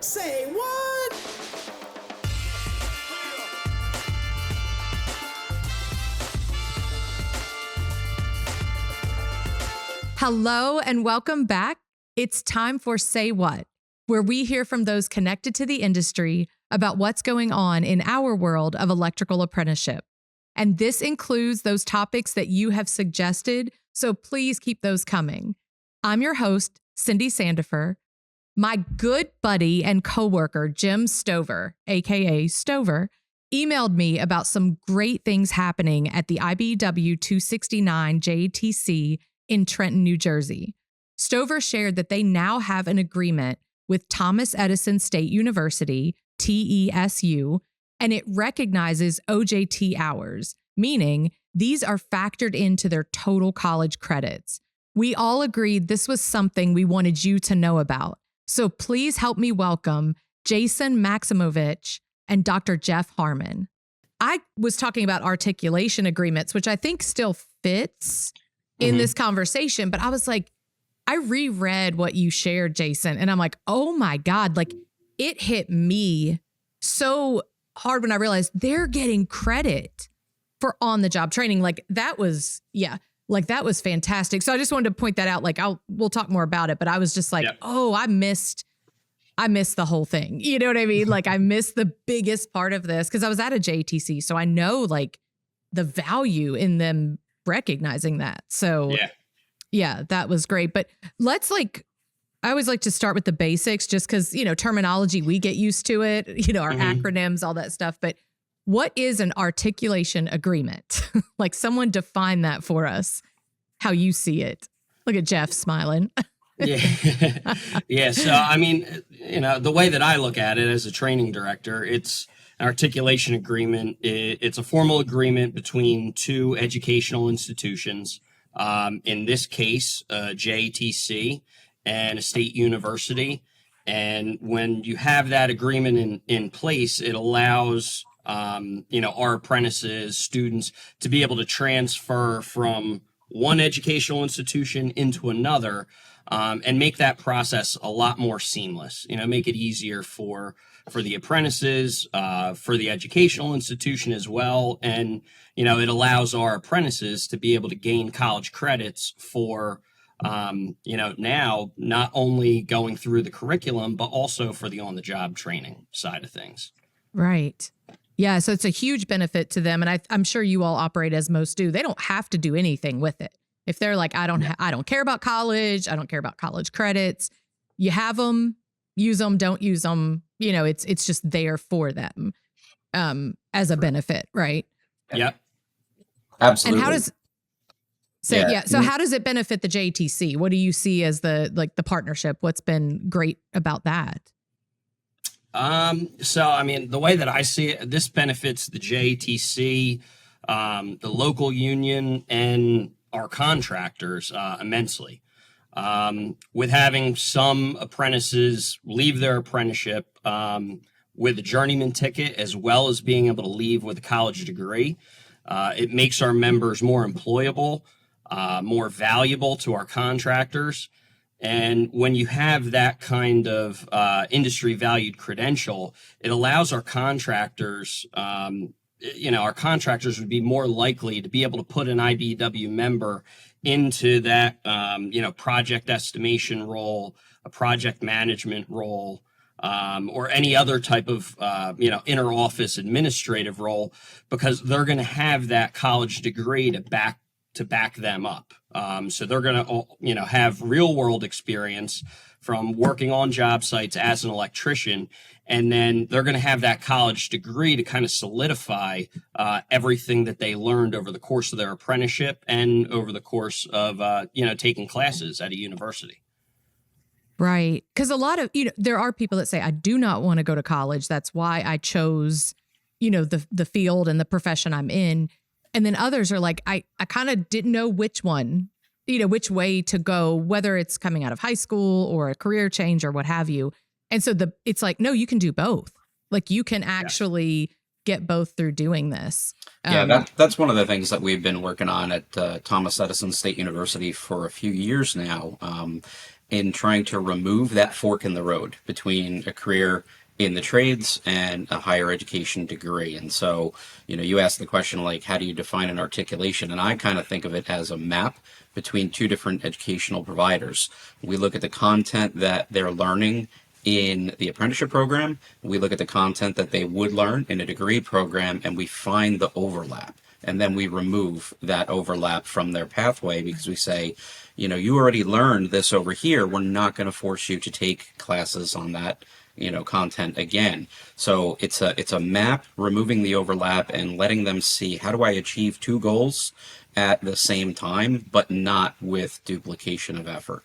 Say what? Hello and welcome back. It's time for Say What, where we hear from those connected to the industry about what's going on in our world of electrical apprenticeship. And this includes those topics that you have suggested, so please keep those coming. I'm your host, Cindy Sandifer. My good buddy and coworker, Jim Stover, aka Stover, emailed me about some great things happening at the IBEW 269 JATC in Trenton, New Jersey. Stover shared that they now have an agreement with Thomas Edison State University, TESU, and it recognizes OJT hours, meaning these are factored into their total college credits. We all agreed this was something we wanted you to know about. So please help me welcome Jayson Maksymovich and Dr. Jeff Harmon. I was talking about articulation agreements, which I think still fits in this conversation, but I was like, I reread what you shared, Jayson, and I'm like, oh my God, like it hit me so hard when I realized they're getting credit for on-the-job training. Like that was, that was fantastic. So I just wanted to point that out. Like we'll talk more about it, but I was just like, oh, I missed the whole thing. You know what I mean? Like I missed the biggest part of this because I was at a JTC. So I know like the value in them recognizing that. So yeah, that was great. But let's I always like to start with the basics just because, terminology, we get used to it, our acronyms, all that stuff. But what is an articulation agreement? Like someone define that for us, how you see it. Look at Jeff smiling. Yeah. So, I mean, the way that I look at it as a training director, it's an articulation agreement. It's a formal agreement between two educational institutions. In this case, JATC and a state university. And when you have that agreement in place, it allows our apprentices, students to be able to transfer from one educational institution into another and make that process a lot more seamless, make it easier for the apprentices, for the educational institution as well. And, it allows our apprentices to be able to gain college credits for, now not only going through the curriculum, but also for the on-the-job training side of things. Right. Yeah. So it's a huge benefit to them. And I'm sure you all operate as most do. They don't have to do anything with it. If they're like, I don't care about college. I don't care about college credits. You have them, use them, don't use them. It's just there for them as a benefit. Right. Yep. Absolutely. And how does how does it benefit the JTC? What do you see as the partnership? What's been great about that? So, I mean, the way that I see it, this benefits the JATC, the local union, and our contractors immensely. With having some apprentices leave their apprenticeship with a journeyman ticket, as well as being able to leave with a college degree, it makes our members more employable, more valuable to our contractors. And when you have that kind of industry valued credential, it allows our contractors, our contractors would be more likely to be able to put an IBEW member into that, project estimation role, a project management role, or any other type of, inner office administrative role, because they're going to have that college degree to back them up. So they're going to, have real world experience from working on job sites as an electrician. And then they're going to have that college degree to kind of solidify everything that they learned over the course of their apprenticeship and over the course of, taking classes at a university. Right. Because a lot of, there are people that say, I do not want to go to college. That's why I chose, the field and the profession I'm in. And then others are like, I kind of didn't know which one, which way to go, whether it's coming out of high school or a career change or what have you. And so it's like, no, you can do both. Like you can actually get both through doing this. That's one of the things that we've been working on at Thomas Edison State University for a few years now. in trying to remove that fork in the road between a career in the trades and a higher education degree. And so, you asked the question, like, how do you define an articulation? And I kind of think of it as a map between two different educational providers. We look at the content that they're learning in the apprenticeship program, we look at the content that they would learn in a degree program, and we find the overlap. And then we remove that overlap from their pathway because we say, you already learned this over here. We're not going to force you to take classes on that content again. So it's a map, removing the overlap and letting them see, how do I achieve two goals at the same time, but not with duplication of effort.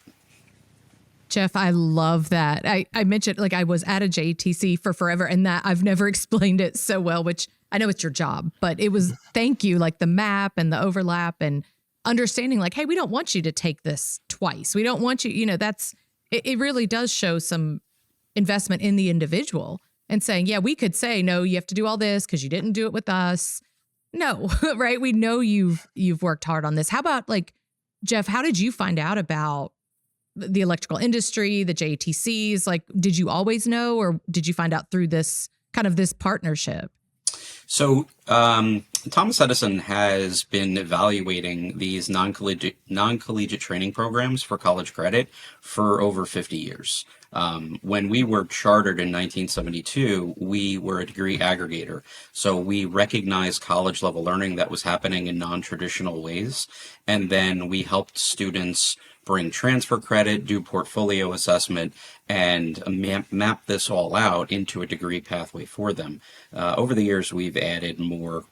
Jeff, I love that. I mentioned, like, I was at a JATC for forever, and that I've never explained it so well, which I know it's your job, but it was, thank you, like the map and the overlap and understanding, like, hey, we don't want you to take this twice. We don't want you, it really does show some investment in the individual and saying, yeah, we could say, no, you have to do all this because you didn't do it with us. No, right? We know you've worked hard on this. How about, like, Jeff, how did you find out about the electrical industry, the JATCs? Like, did you always know, or did you find out through this partnership? So Thomas Edison has been evaluating these non-collegiate training programs for college credit for over 50 years. When we were chartered in 1972, we were a degree aggregator. So we recognized college level learning that was happening in non-traditional ways. And then we helped students bring transfer credit, do portfolio assessment, and map this all out into a degree pathway for them. Over the years, we've added more,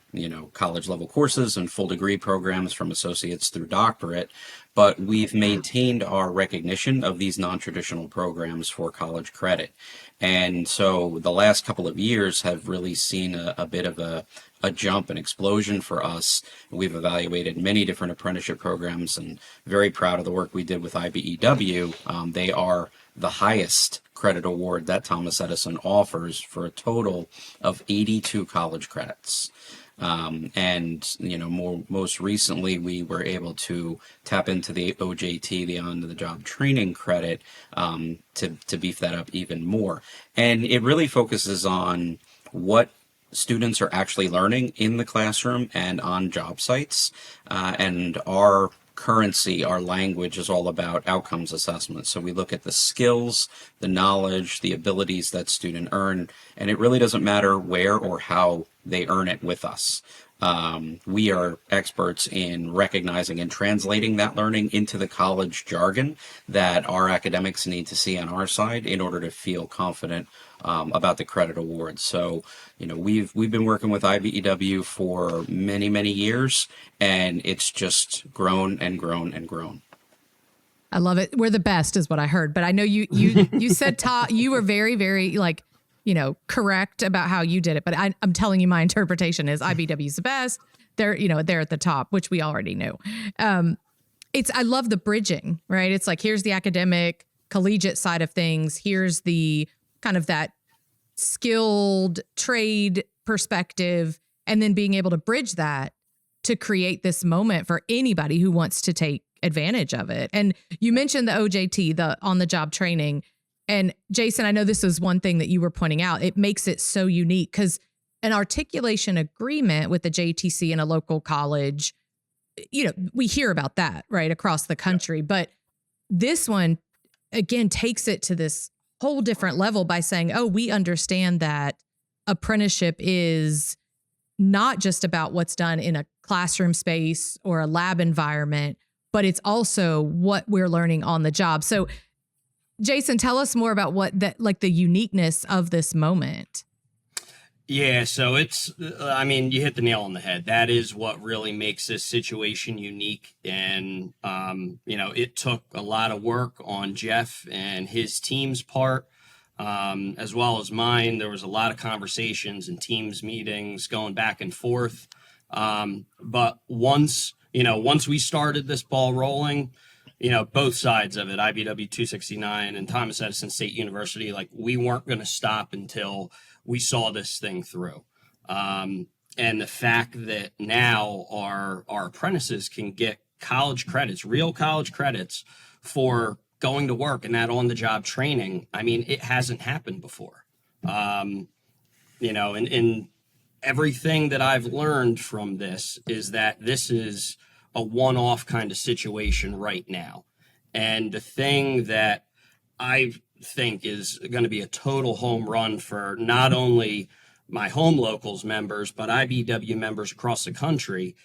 college level courses and full degree programs from associates through doctorate, but we've maintained our recognition of these non-traditional programs for college credit. And so the last couple of years have really seen a bit of a jump, an explosion for us. We've evaluated many different apprenticeship programs and very proud of the work we did with IBEW. They are the highest credit award that Thomas Edison offers for a total of 82 college credits. Most recently, we were able to tap into the OJT, the on-the-job training credit, to beef that up even more. And it really focuses on what students are actually learning in the classroom and on job sites. And our currency, our language is all about outcomes assessment. So we look at the skills, the knowledge, the abilities that students earn, and it really doesn't matter where or how they earn it with us. We are experts in recognizing and translating that learning into the college jargon that our academics need to see on our side in order to feel confident about the credit awards. So, we've been working with IBEW for many, many years, and it's just grown and grown and grown. I love it. We're the best is what I heard, but I know you said, you were very, very, like, correct about how you did it. But I'm telling you, my interpretation is IBEW is the best. They're at the top, which we already knew. I love the bridging, right? It's like, here's the academic collegiate side of things. Here's the kind of that skilled trade perspective, and then being able to bridge that to create this moment for anybody who wants to take advantage of it. And you mentioned the OJT, the on-the-job training. And Jayson, I know this is one thing that you were pointing out. It makes it so unique because an articulation agreement with the JTC in a local college, we hear about that, right, across the country. But this one, again, takes it to this whole different level by saying, oh, we understand that apprenticeship is not just about what's done in a classroom space or a lab environment, but it's also what we're learning on the job. So Jayson, tell us more about the uniqueness of this moment. Yeah, so you hit the nail on the head. That is what really makes this situation unique. And, it took a lot of work on Jeff and his team's part, as well as mine. There was a lot of conversations and teams meetings going back and forth. But once we started this ball rolling, both sides of it, IBEW 269 and Thomas Edison State University, like, we weren't going to stop until we saw this thing through. And the fact that now our apprentices can get college credits, real college credits, for going to work and that on-the-job training, I mean, it hasn't happened before. And everything that I've learned from this is that this is a one-off kind of situation right now. And the thing that I think is going to be a total home run for not only my home locals members, but IBEW members across the country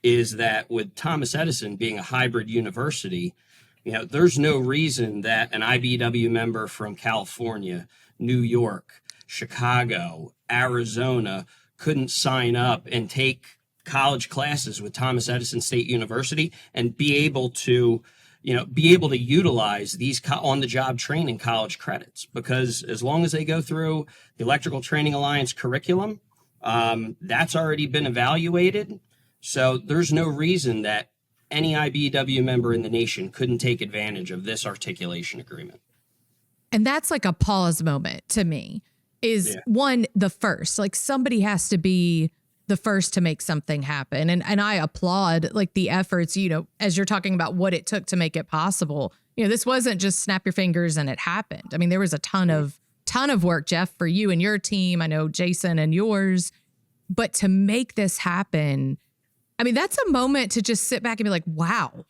is that with Thomas Edison being a hybrid university, there's no reason that an IBEW member from California, New York, Chicago, Arizona couldn't sign up and take college classes with Thomas Edison State University and be able to utilize these on-the-job training college credits, because as long as they go through the Electrical Training Alliance curriculum, that's already been evaluated. So there's no reason that any IBEW member in the nation couldn't take advantage of this articulation agreement. And that's like a pause moment to me is one, the first, like somebody has to be the first to make something happen. And I applaud like the efforts, as you're talking about what it took to make it possible. This wasn't just snap your fingers and it happened. I mean, there was a ton of work, Jeff, for you and your team. I know Jayson and yours, but to make this happen, I mean, that's a moment to just sit back and be like, wow.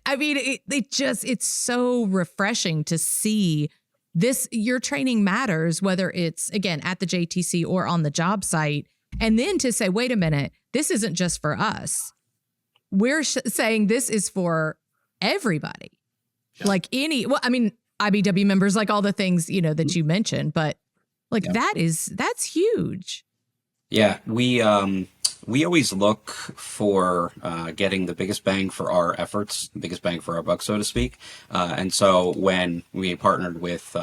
I mean, it's so refreshing to see this. Your training matters, whether it's, again, at the JTC or on the job site. And then to say, wait a minute, this isn't just for us. We're saying this is for everybody. Yeah. Like IBEW members, like all the things, that you mentioned, but like that's huge. Yeah. We always look for getting the biggest bang for our efforts, the biggest bang for our buck, so to speak. And so when we partnered with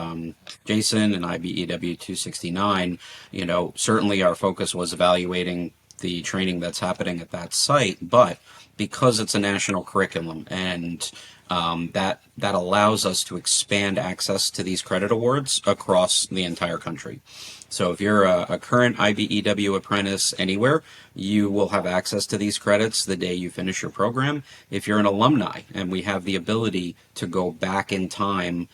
Jayson and IBEW 269, certainly our focus was evaluating the training that's happening at that site. But because it's a national curriculum and that allows us to expand access to these credit awards across the entire country. So if you're a current IBEW apprentice anywhere, you will have access to these credits the day you finish your program. If you're an alumni, and we have the ability to go back in time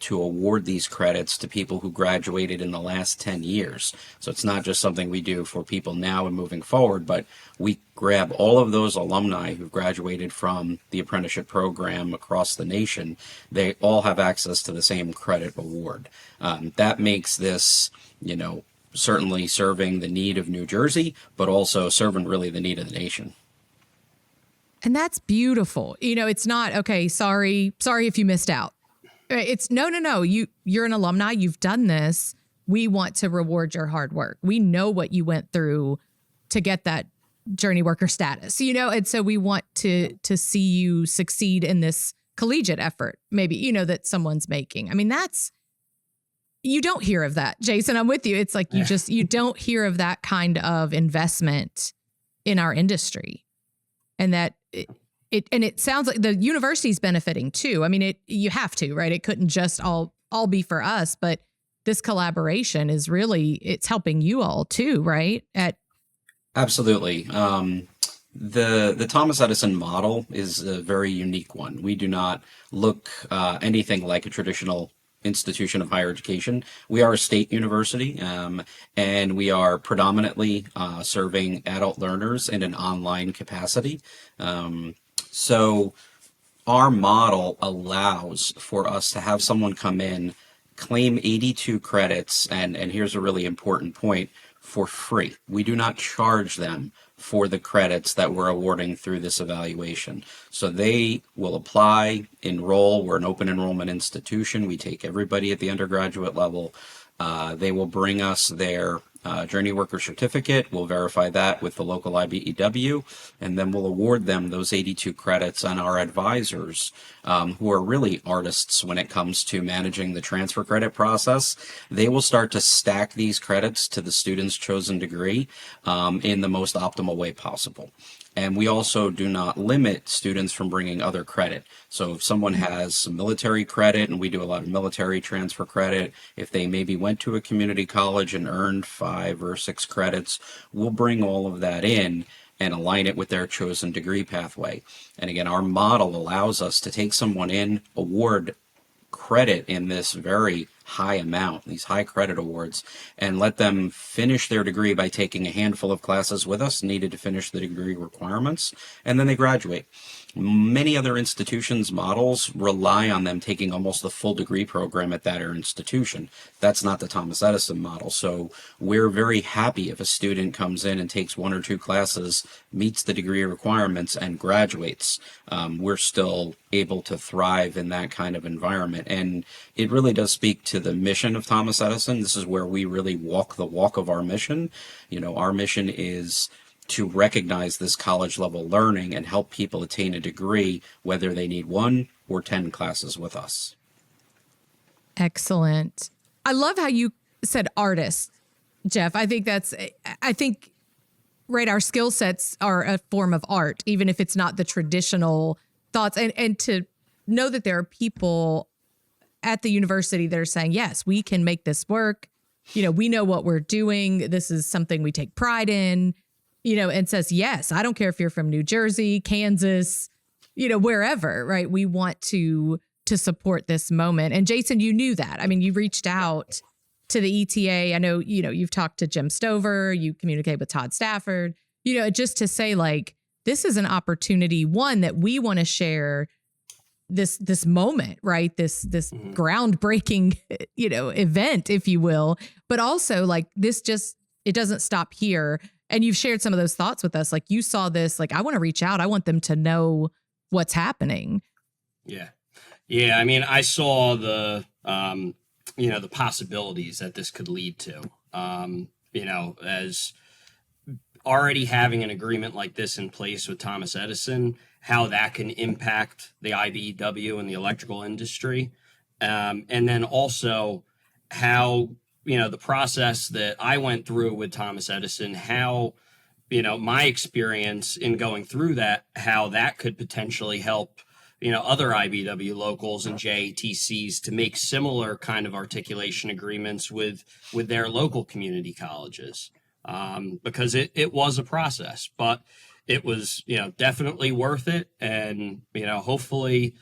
to award these credits to people who graduated in the last 10 years. So it's not just something we do for people now and moving forward, but we grab all of those alumni who graduated from the apprenticeship program across the nation. They all have access to the same credit award. That makes this, certainly serving the need of New Jersey, but also serving really the need of the nation. And that's beautiful. It's not, okay, sorry if you missed out. It's no. You're an alumni. You've done this. We want to reward your hard work. We know what you went through to get that journey worker status, and so we want to see you succeed in this collegiate effort, maybe, that someone's making. I mean, you don't hear of that, Jayson. I'm with you. It's like you don't hear of that kind of investment in our industry, and that it sounds like the university's benefiting too. I mean, you have to, right? It couldn't just all be for us, but this collaboration is really, it's helping you all too, right? Absolutely. The Thomas Edison model is a very unique one. We do not look anything like a traditional institution of higher education. We are a state university, and we are predominantly serving adult learners in an online capacity. So our model allows for us to have someone come in, claim 82 credits, and here's a really important point, for free. We do not charge them for the credits that we're awarding through this evaluation. So they will apply, enroll. We're an open enrollment institution. We take everybody at the undergraduate level. They will bring us their journey worker certificate. We'll verify that with the local IBEW, and then we'll award them those 82 credits. And our advisors, who are really artists when it comes to managing the transfer credit process, they will start to stack these credits to the student's chosen degree in the most optimal way possible. And we also do not limit students from bringing other credit. So if someone has some military credit, and we do a lot of military transfer credit, if they maybe went to a community college and earned 5 or 6 credits, we'll bring all of that in. and align it with their chosen degree pathway. And again, our model allows us to take someone in, award credit in this very high amount, these high credit awards, and let them finish their degree by taking a handful of classes with us needed to finish the degree requirements, and then they graduate. Many other institutions' models rely on them taking almost the full degree program at that institution. That's not the Thomas Edison model. So we're very happy if a student comes in and takes 1 or 2 classes, meets the degree requirements, and graduates. We're still able to thrive in that kind of environment. And it really does speak to the mission of Thomas Edison. This is where we really walk the walk of our mission. You know, our mission is to recognize this college level learning and help people attain a degree, whether they need 1 or 10 classes with us. Excellent. I love how you said artist, Jeff. I think right, our skill sets are a form of art, even if it's not the traditional thoughts. And to know that there are people at the university that are saying, yes, we can make this work. You know, we know what we're doing. This is something we take pride in. You know, and says, yes, I don't care if you're from New Jersey, Kansas, you know, wherever, right? We want to support this moment. And Jayson, you knew that. I mean, you reached out to the ETA. I know, you know, you've talked to Jim Stover, you communicate with Todd Stafford, you know, just to say like, this is an opportunity, one, that we want to share this moment, right? This groundbreaking, you know, event, if you will, but also like this it doesn't stop here. And you've shared some of those thoughts with us. Like you saw this, like, I want to reach out. I want them to know what's happening. Yeah. Yeah. I mean, I saw the possibilities that this could lead to, you know, as already having an agreement like this in place with Thomas Edison, how that can impact the IBEW and the electrical industry. And then also how, you know, the process that I went through with Thomas Edison, how, you know, my experience in going through that, how that could potentially help, you know, other IBEW locals and JATCs to make similar kind of articulation agreements with their local community colleges. Because it was a process, but it was, you know, definitely worth it. And, you know, hopefully,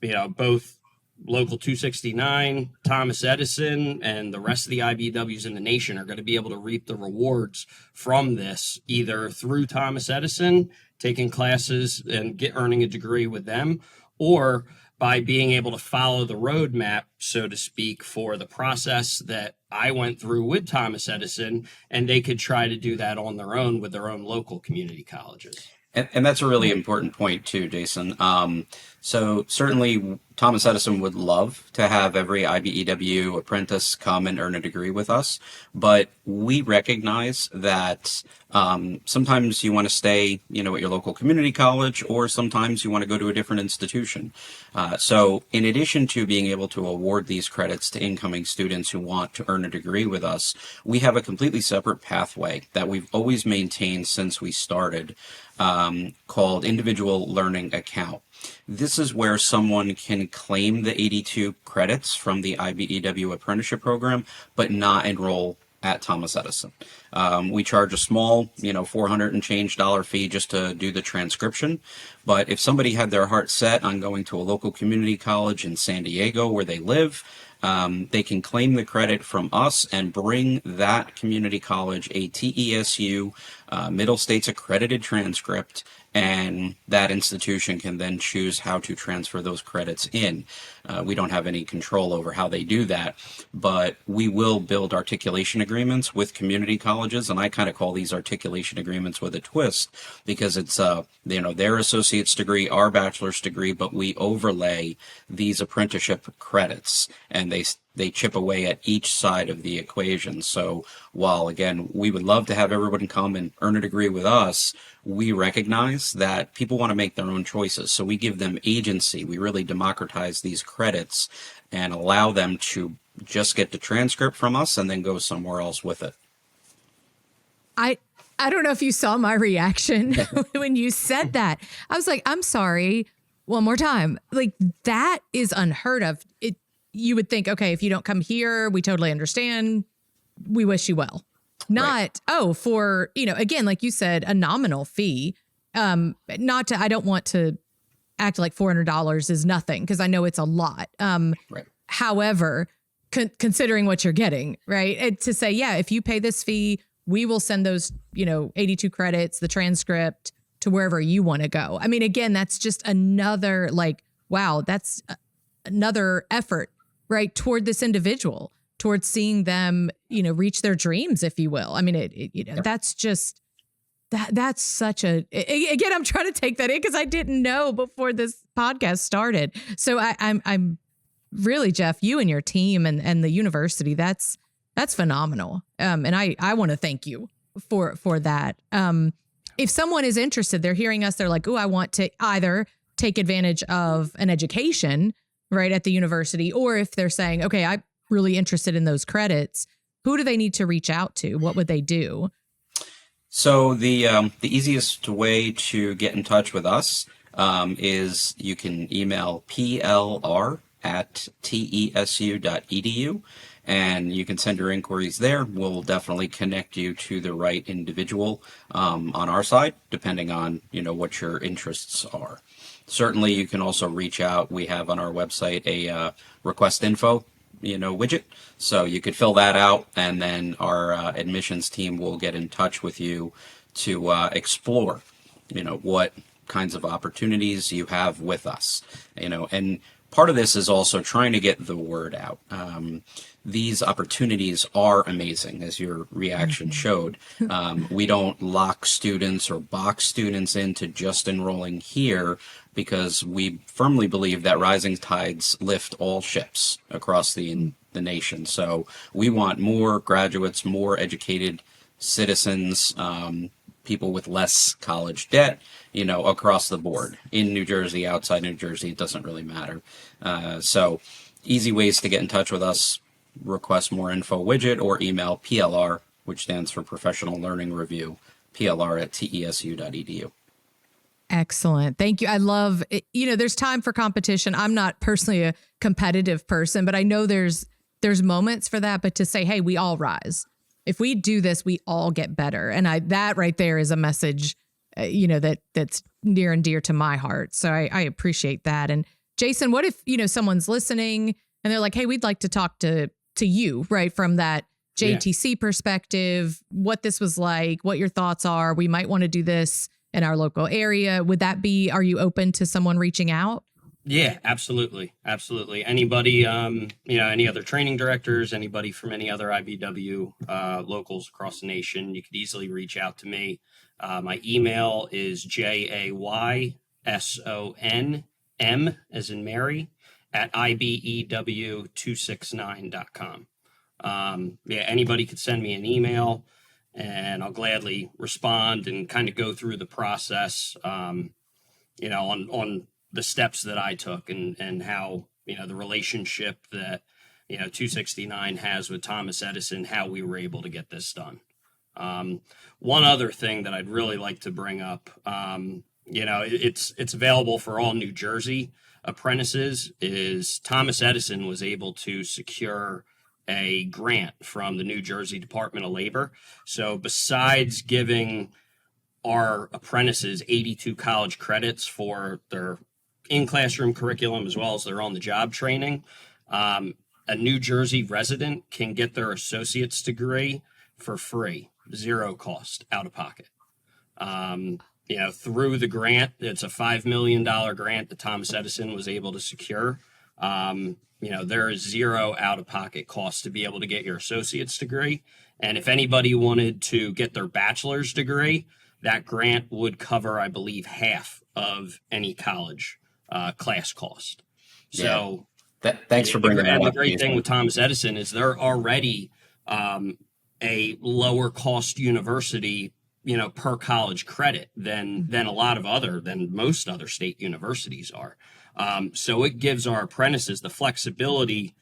you know, both Local 269, Thomas Edison, and the rest of the IBEWs in the nation are going to be able to reap the rewards from this, either through Thomas Edison, taking classes and earning a degree with them, or by being able to follow the roadmap, so to speak, for the process that I went through with Thomas Edison, and they could try to do that on their own with their own local community colleges. And that's a really important point too, Jayson. So certainly Thomas Edison would love to have every IBEW apprentice come and earn a degree with us, but we recognize that sometimes you want to stay, you know, at your local community college, or sometimes you want to go to a different institution. So in addition to being able to award these credits to incoming students who want to earn a degree with us, we have a completely separate pathway that we've always maintained since we started, called Individual Learning Account. This is where someone can claim the 82 credits from the IBEW apprenticeship program, but not enroll at Thomas Edison. We charge a small, you know, $400 and change fee just to do the transcription. But if somebody had their heart set on going to a local community college in San Diego where they live, they can claim the credit from us and bring that community college a TESU Middle States accredited transcript, and that institution can then choose how to transfer those credits in. We don't have any control over how they do that, but we will build articulation agreements with community colleges, and I kind of call these articulation agreements with a twist, because it's you know, their associate's degree, our bachelor's degree, but we overlay these apprenticeship credits, and they chip away at each side of the equation. So while, again, we would love to have everyone come and earn a degree with us, we recognize that people want to make their own choices. So we give them agency. We really democratize these credits and allow them to just get the transcript from us and then go somewhere else with it. I don't know if you saw my reaction when you said that. I was like, I'm sorry, one more time. Like, that is unheard of. You would think, okay, if you don't come here, we totally understand. We wish you well. Not, for, again, like you said, a nominal fee. I don't want to act like $400 is nothing, because I know it's a lot. Right. However, considering what you're getting, right? And to say, yeah, if you pay this fee, we will send those, 82 credits, the transcript, to wherever you want to go. I mean, again, that's just another wow, that's another effort, right, toward this individual, towards seeing them, reach their dreams, if you will. I mean, that's just, that's such again, I'm trying to take that in because I didn't know before this podcast started. So I'm really, Jeff, you and your team and the university, that's phenomenal. And I want to thank you for that. If someone is interested, they're hearing us, they're like, I want to either take advantage of an education right at the university, or if they're saying, okay, I'm really interested in those credits, who do they need to reach out to? What would they do? So the easiest way to get in touch with us is you can email plr@tesu.edu, and you can send your inquiries there. We'll definitely connect you to the right individual on our side, depending on what your interests are. Certainly, you can also reach out. We have on our website a request info widget, so you could fill that out, and then our admissions team will get in touch with you to explore what kinds of opportunities you have with us. And part of this is also trying to get the word out. These opportunities are amazing, as your reaction showed. We don't lock students or box students into just enrolling here, because we firmly believe that rising tides lift all ships across the nation. So we want more graduates, more educated citizens, people with less college debt, across the board, in New Jersey, outside New Jersey, it doesn't really matter. So easy ways to get in touch with us: request more info widget, or email PLR, which stands for Professional Learning Review, plr@tesu.edu. Excellent. Thank you. I love it. There's time for competition. I'm not personally a competitive person, but I know there's moments for that. But to say, hey, we all rise. If we do this, we all get better. And that right there is a message, that's near and dear to my heart. So I appreciate that. And Jayson, what if, someone's listening and they're like, hey, we'd like to talk to you, right, from that JATC perspective, what this was like, what your thoughts are. We might want to do this in our local area. Are you open to someone reaching out? Yeah, absolutely. Absolutely. Anybody, any other training directors, anybody from any other IBEW locals across the nation, you could easily reach out to me. My email is JAYSONM, as in Mary, at IBEW269.com. Anybody could send me an email, and I'll gladly respond and kind of go through the process, on the steps that I took and how, the relationship that, 269 has with Thomas Edison, how we were able to get this done. One other thing that I'd really like to bring up, it's available for all New Jersey apprentices, is Thomas Edison was able to secure a grant from the New Jersey Department of Labor. So besides giving our apprentices 82 college credits for their in-classroom curriculum as well as their on-the-job training, a New Jersey resident can get their associate's degree for free, zero cost, out of pocket. Through the grant, it's a $5 million grant that Thomas Edison was able to secure. There is zero out-of-pocket cost to be able to get your associate's degree. And if anybody wanted to get their bachelor's degree, that grant would cover, I believe, half of any college class cost. So thanks for bringing that up. And the great thing with Thomas Edison is they're already a lower cost university, per college credit than most other state universities are. So it gives our apprentices the flexibility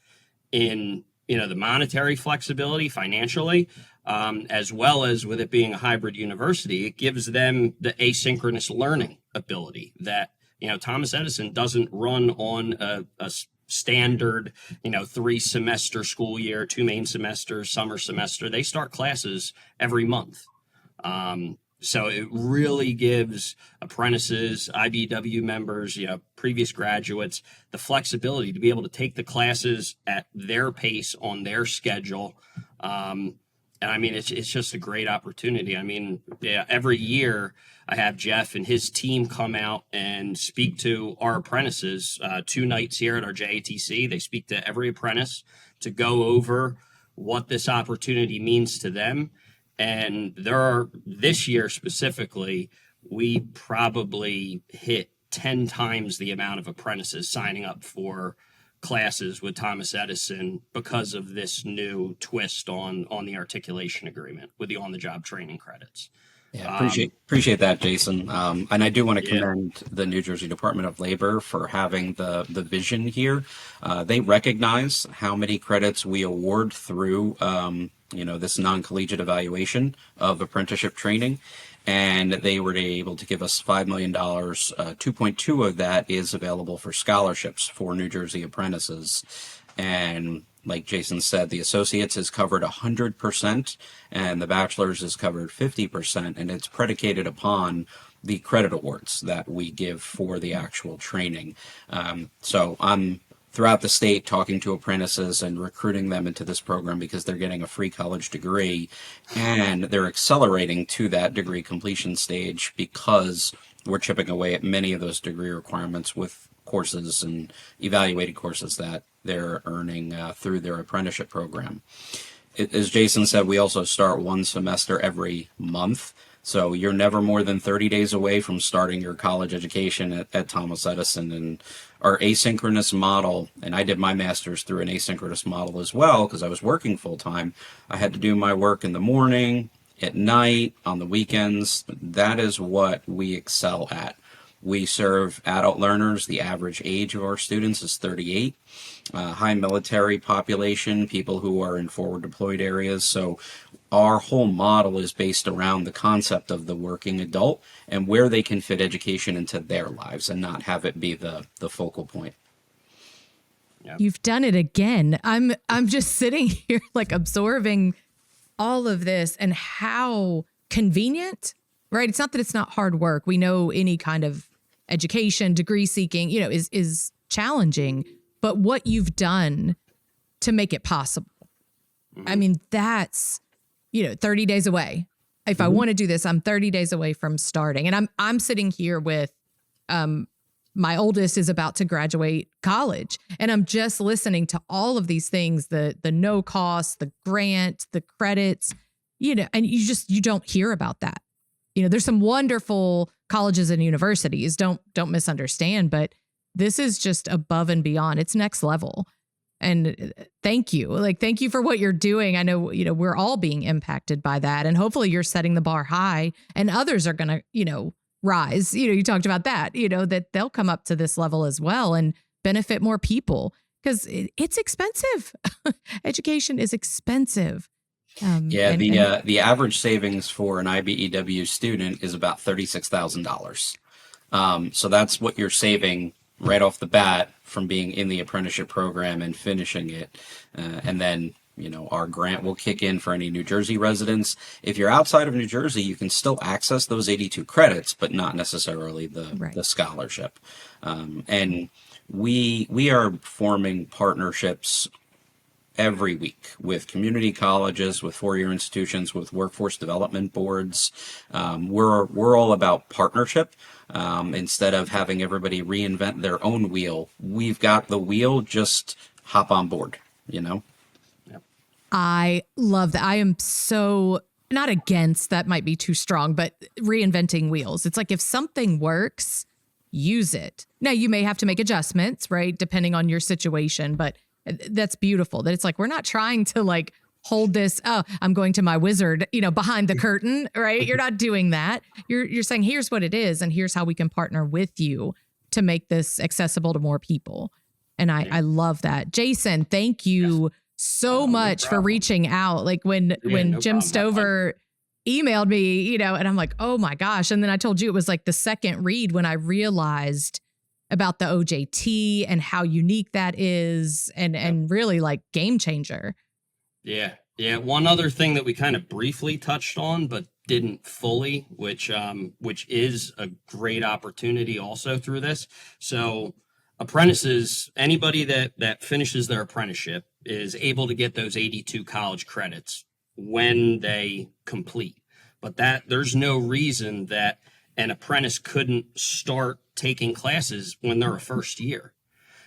in, the monetary flexibility financially, as well as with it being a hybrid university, it gives them the asynchronous learning ability that, Thomas Edison doesn't run on a standard, 3-semester school year, 2 main semesters, summer semester. They start classes every month. So it really gives apprentices, IBEW members, previous graduates, the flexibility to be able to take the classes at their pace on their schedule. And I mean, it's just a great opportunity. I mean, every year I have Jeff and his team come out and speak to our apprentices 2 nights here at our JATC. They speak to every apprentice to go over what this opportunity means to them. And this year specifically, we probably hit 10 times the amount of apprentices signing up for classes with Thomas Edison because of this new twist on the articulation agreement with the on-the-job training credits. Yeah, appreciate that, Jayson. And I do want to commend the New Jersey Department of Labor for having the vision here. They recognize how many credits we award through this non-collegiate evaluation of apprenticeship training. And they were able to give us $5 million. 2.2 of that is available for scholarships for New Jersey apprentices. And like Jayson said, the associates is covered 100% and the bachelor's is covered 50%. And it's predicated upon the credit awards that we give for the actual training. So I'm throughout the state talking to apprentices and recruiting them into this program because they're getting a free college degree and they're accelerating to that degree completion stage because we're chipping away at many of those degree requirements with courses and evaluated courses that they're earning through their apprenticeship program. As Jayson said, we also start 1 semester every month. So you're never more than 30 days away from starting your college education at Thomas Edison. And our asynchronous model, and I did my master's through an asynchronous model as well because I was working full time. I had to do my work in the morning, at night, on the weekends. That is what we excel at. We serve adult learners. The average age of our students is 38. High military population, people who are in forward deployed areas. So our whole model is based around the concept of the working adult and where they can fit education into their lives and not have it be the focal point. Yep. You've done it again. I'm just sitting here like absorbing all of this and how convenient, right? It's not that it's not hard work. We know any kind of education, degree seeking, is challenging, but what you've done to make it possible. I mean, that's 30 days away. If I want to do this, I'm 30 days away from starting. And I'm sitting here with my oldest is about to graduate college. And I'm just listening to all of these things, the no cost, the grant, the credits, and you don't hear about that. There's some wonderful colleges and universities, don't misunderstand, but this is just above and beyond. It's next level. And thank you. Thank you for what you're doing. I know, we're all being impacted by that. And hopefully you're setting the bar high and others are going to, rise. You talked about that, that they'll come up to this level as well and benefit more people because it's expensive. Education is expensive. The average savings for an IBEW student is about $36,000. So that's what you're saving right off the bat from being in the apprenticeship program and finishing it. And then, our grant will kick in for any New Jersey residents. If you're outside of New Jersey, you can still access those 82 credits, but not necessarily the scholarship. And we are forming partnerships every week with community colleges, with four-year institutions, with workforce development boards. We're all about partnership. Instead of having everybody reinvent their own wheel, we've got the wheel, just hop on board, Yep. I love that. I am so not against, that might be too strong, but reinventing wheels. It's like if something works, use it. Now you may have to make adjustments, right? Depending on your situation, but that's beautiful that it's like, we're not trying to hold this, I'm going to my wizard, behind the curtain, right? You're not doing that. You're saying, here's what it is. And here's how we can partner with you to make this accessible to more people. And I love that. Jayson, thank you so much for reaching out. When Jim Stover emailed me, and I'm like, oh my gosh. And then I told you it was the second read when I realized about the OJT and how unique that is and really like game changer. Yeah. Yeah. One other thing that we kind of briefly touched on, but didn't fully, which is a great opportunity also through this. So apprentices, anybody that finishes their apprenticeship is able to get those 82 college credits when they complete. But that there's no reason that an apprentice couldn't start taking classes when they're a first year.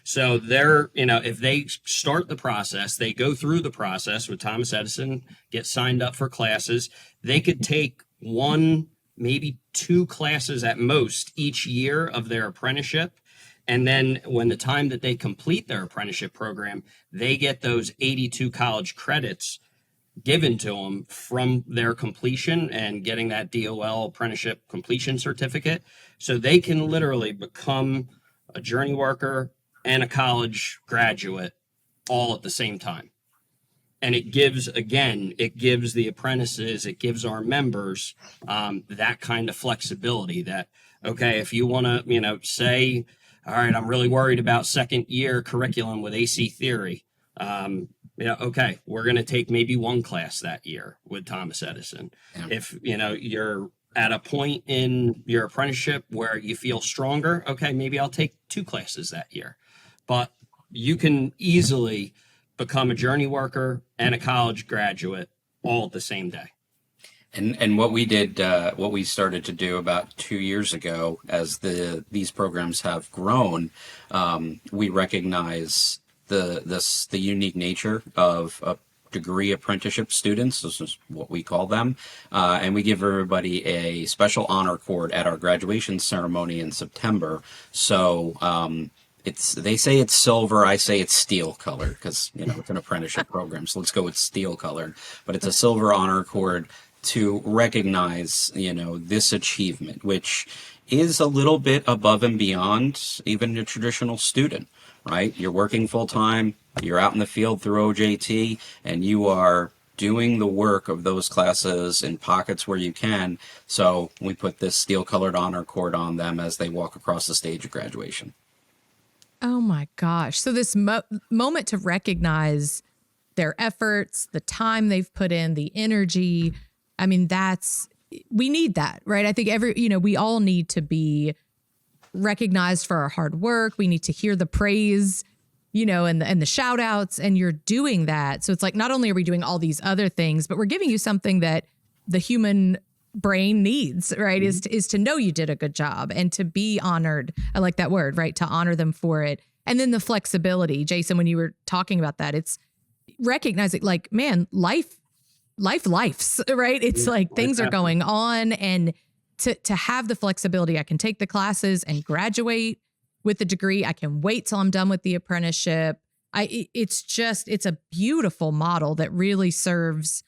So they're, if they start the process, they go through the process with Thomas Edison, get signed up for classes, they could take 1, maybe 2 classes at most each year of their apprenticeship. And then when the time that they complete their apprenticeship program, they get those 82 college credits given to them from their completion and getting that DOL apprenticeship completion certificate. So they can literally become a journey worker and a college graduate all at the same time. And it gives the apprentices, it gives our members that kind of flexibility that, okay, if you want to, say, all right, I'm really worried about second year curriculum with AC theory. Okay, we're going to take maybe 1 class that year with Thomas Edison. Yeah. If, you're at a point in your apprenticeship where you feel stronger, okay, maybe I'll take 2 classes that year. But you can easily become a journey worker and a college graduate all at the same day. And what we did, what we started to do about 2 years ago, as these programs have grown, we recognize the unique nature of degree apprenticeship students. This is what we call them, and we give everybody a special honor cord at our graduation ceremony in September. So they say it's silver, I say it's steel colored because it's an apprenticeship program. So let's go with steel colored, but it's a silver honor cord to recognize, this achievement, which is a little bit above and beyond even a traditional student, right? You're working full time, you're out in the field through OJT, and you are doing the work of those classes in pockets where you can. So we put this steel colored honor cord on them as they walk across the stage of graduation. Oh my gosh. So this moment to recognize their efforts, the time they've put in, the energy. I mean, we need that, right? I think we all need to be recognized for our hard work. We need to hear the praise, and the shout outs, and you're doing that. So it's like, not only are we doing all these other things, but we're giving you something that the human brain needs, right? Mm-hmm. Is to know you did a good job and to be honored. I like that word, right? To honor them for it. And then the flexibility, Jayson, when you were talking about that, it's recognizing like, man, life's, right? It's like things are going on, and to have the flexibility, I can take the classes and graduate with the degree. I can wait till I'm done with the apprenticeship. It's a beautiful model that really serves,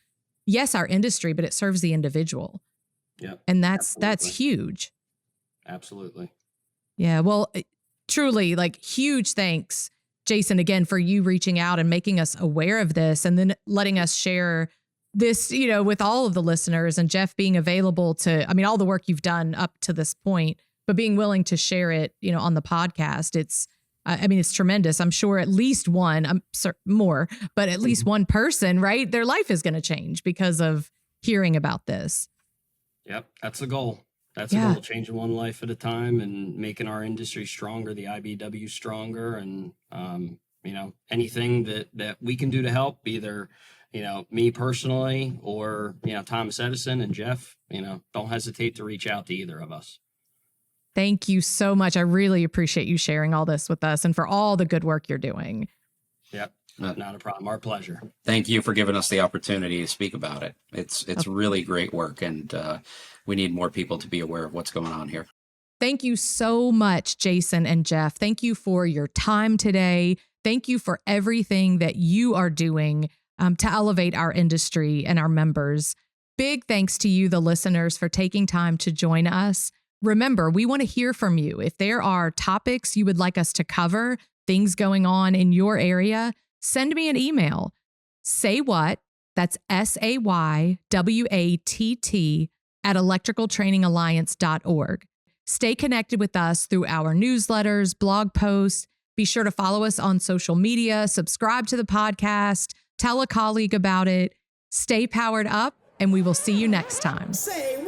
yes, our industry, but it serves the individual. Yeah. And that's huge. Absolutely. Yeah. Well, truly, like, huge thanks, Jayson, again, for you reaching out and making us aware of this, and then letting us share this, with all of the listeners, and Jeff being available to, all the work you've done up to this point, but being willing to share it, on the podcast. It's tremendous. I'm sure at least one, more, but at least one person, right? Their life is going to change because of hearing about this. Yep. That's the goal. That's the goal, changing one life at a time and making our industry stronger, the IBEW stronger. And, anything that we can do to help, either, me personally or, Thomas Edison and Jeff, don't hesitate to reach out to either of us. Thank you so much. I really appreciate you sharing all this with us and for all the good work you're doing. Yep. Not a problem. Our pleasure. Thank you for giving us the opportunity to speak about it. It's really great work, and we need more people to be aware of what's going on here. Thank you so much, Jayson and Jeff. Thank you for your time today. Thank you for everything that you are doing to elevate our industry and our members. Big thanks to you, the listeners, for taking time to join us. Remember, we want to hear from you. If there are topics you would like us to cover, things going on in your area, send me an email. Say what? That's SAYWATT @electricaltrainingalliance.org. Stay connected with us through our newsletters, blog posts. Be sure to follow us on social media, subscribe to the podcast, tell a colleague about it. Stay powered up, and we will see you next time. Say